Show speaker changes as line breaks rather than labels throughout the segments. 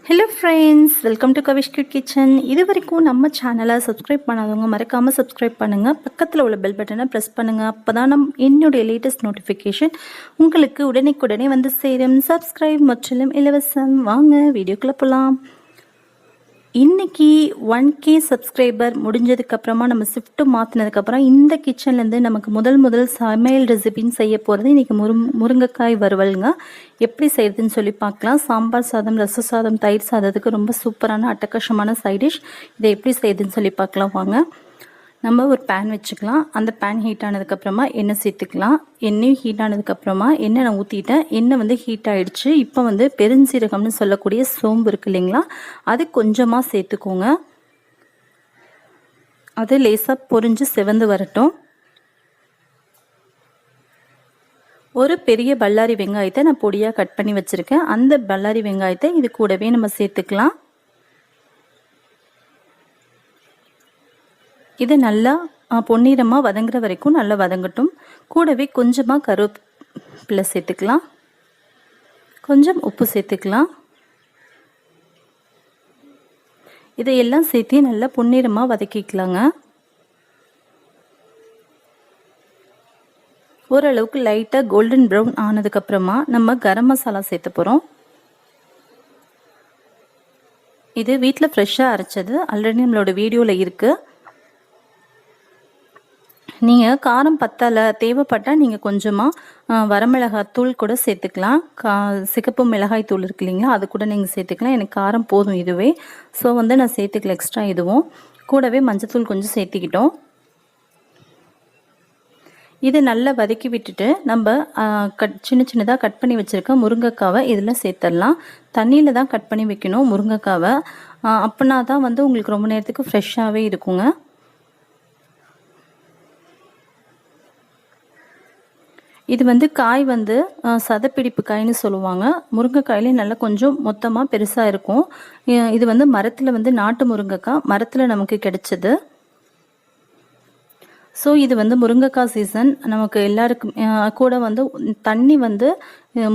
Hello friends, welcome to Kavish kitchen. இது வரைக்கும் நம்ம சேனலை சப்ஸ்கிரைப் பண்ணாதவங்க மறக்காமல் சப்ஸ்கிரைப் பண்ணுங்கள். பக்கத்தில் உள்ள பெல் பட்டனை ப்ரெஸ் பண்ணுங்கள். அப்போ தான் என்னுடைய லேட்டஸ்ட் நோட்டிஃபிகேஷன் உங்களுக்கு உடனே வந்து சேரும். சப்ஸ்கிரைப் முற்றிலும் இலவசம். வாங்க வீடியோக்குள்ளே போகலாம். இன்றைக்கி 1K சப்ஸ்கிரைபர் முடிஞ்சதுக்கப்புறமா நம்ம ஷிஃப்ட்டு மாற்றினதுக்கப்புறம் இந்த கிச்சன்லேருந்து நமக்கு முதல் சமையல் ரெசிபின்னு செய்ய போகிறது இன்றைக்கி முருங்கைக்காய் வறுவலுங்க. எப்படி செய்கிறதுன்னு சொல்லி பார்க்கலாம். சாம்பார் சாதம், ரச சாதம், தயிர் சாதத்துக்கு ரொம்ப சூப்பரான அட்டகாசமான சைடிஷ். இதை எப்படி செய்யுதுன்னு சொல்லி பார்க்கலாம் வாங்க. நம்ம ஒரு பேன் வச்சுக்கலாம். அந்த பேன் ஹீட் ஆனதுக்கப்புறமா எண்ணெய் சேர்த்துக்கலாம். எண்ணெயும் ஹீட் ஆனதுக்கப்புறமா எண்ணெய் நான் ஊற்றிட்டேன். எண்ணெய் வந்து ஹீட் ஆகிடுச்சு. இப்போ வந்து பெருஞ்சீரகம்னு சொல்லக்கூடிய சோம்பு இருக்குது இல்லைங்களா, அது கொஞ்சமாக சேர்த்துக்கோங்க. அது லேசாக பொரிஞ்சு செவந்து வரட்டும். ஒரு பெரிய பல்லாரி வெங்காயத்தை நான் பொடியாக கட் பண்ணி வச்சுருக்கேன். அந்த பல்லாரி வெங்காயத்தை இது கூடவே நம்ம சேர்த்துக்கலாம். இது நல்லா பொன்னிறமாக வதங்குற வரைக்கும் நல்லா வதங்கட்டும். கூடவே கொஞ்சமாக கருவேப்பிலை சேர்த்துக்கலாம், கொஞ்சம் உப்பு சேர்த்துக்கலாம். இதையெல்லாம் சேர்த்து நல்லா பொன்னிறமாக வதக்கிக்கலாங்க. ஓரளவுக்கு லைட்டாக கோல்டன் ப்ரௌன் ஆனதுக்கப்புறமா நம்ம கரம் மசாலா சேர்த்த போகிறோம். இது வீட்டில் ஃப்ரெஷ்ஷாக அரைச்சது, ஆல்ரெடி நம்மளோட வீடியோவில் இருக்குது. நீங்கள் காரம் பத்தலை தேவைப்பட்டால் நீங்கள் கொஞ்சமாக வரமிளகாய் கூட சேர்த்துக்கலாம். சிகப்பு மிளகாய் தூள் இருக்கு இல்லைங்களா, அது கூட நீங்கள் சேர்த்துக்கலாம். எனக்கு காரம் போதும் இதுவே. ஸோ வந்து நான் சேர்த்துக்கல எக்ஸ்ட்ரா இதுவும். கூடவே மஞ்சத்தூள் கொஞ்சம் சேர்த்துக்கிட்டோம். இதை நல்லா வதக்கி விட்டுட்டு நம்ம சின்னதாக கட் பண்ணி வச்சுருக்க முருங்கைக்காவை இதில் சேர்த்துடலாம். தண்ணியில் தான் கட் பண்ணி வைக்கணும் முருங்கைக்காவை. அப்படின்னா தான் வந்து உங்களுக்கு ரொம்ப நேரத்துக்கு ஃப்ரெஷ்ஷாகவே இருக்குங்க. இது வந்து காய் வந்து சதப்பிடிப்பு காய்னு சொல்லுவாங்க. முருங்கைக்காயிலே நல்லா கொஞ்சம் மொத்தமாக பெருசாக இருக்கும். இது வந்து மரத்தில் வந்து நாட்டு முருங்கைக்காய் மரத்தில் நமக்கு கிடைச்சது. ஸோ இது வந்து முருங்கைக்காய் சீசன். நமக்கு எல்லாருக்கும் கூட வந்து தண்ணி வந்து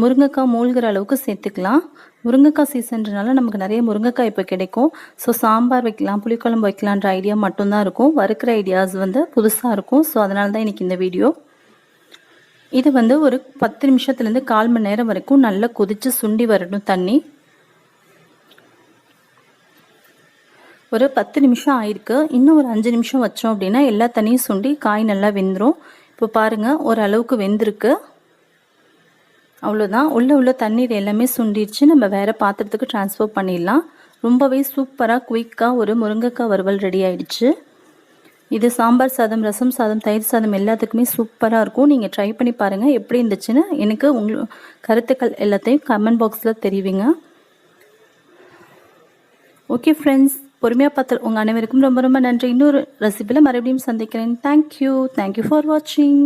முருங்கைக்காய் மூழ்கிற அளவுக்கு சேர்த்துக்கலாம். முருங்கைக்காய் சீசன்றனால நமக்கு நிறைய முருங்கைக்காய் இப்போ கிடைக்கும். ஸோ சாம்பார் வைக்கலாம், புளிக்குழம்பு வைக்கலான்ற ஐடியா மட்டும்தான் இருக்கும். வறுக்கிற ஐடியாஸ் வந்து புதுசாக இருக்கும். ஸோ அதனால தான் இன்றைக்கி இந்த வீடியோ. இது வந்து ஒரு 10 நிமிஷத்துலேருந்து 1/4 மணி நேரம் வரைக்கும் நல்லா கொதித்து சுண்டி வரணும் தண்ணி. ஒரு 10 நிமிஷம் ஆயிருக்கு. இன்னும் ஒரு 5 நிமிஷம் வச்சோம் அப்படின்னா எல்லா தண்ணியும் சுண்டி காய் நல்லா வெந்துடும். இப்போ பாருங்கள், ஓரளவுக்கு வெந்திருக்கு. அவ்வளோதான். உள்ள தண்ணீர் எல்லாமே சுண்டிடுச்சு. நம்ம வேறு பாத்திரத்துக்கு ட்ரான்ஸ்ஃபர் பண்ணிடலாம். ரொம்பவே சூப்பராக குயிக்காக ஒரு முருங்கைக்காய் வறுவல் ரெடி ஆயிடுச்சு. இது சாம்பார் சாதம், ரசம் சாதம், தயிர் சாதம் எல்லாத்துக்குமே சூப்பராக இருக்கும். நீங்கள் ட்ரை பண்ணி பாருங்கள் எப்படி இருந்துச்சுன்னு. எனக்கு கருத்துக்கள் எல்லாத்தையும் கமெண்ட் பாக்ஸில் தெரிவிங்க. ஓகே ஃப்ரெண்ட்ஸ், பொறுமையாக பார்த்து உங்கள் அனைவருக்கும் ரொம்ப நன்றி. இன்னொரு ரெசிபியில் மறுபடியும் சந்திக்கிறேன். தேங்க்யூ ஃபார் வாட்சிங்.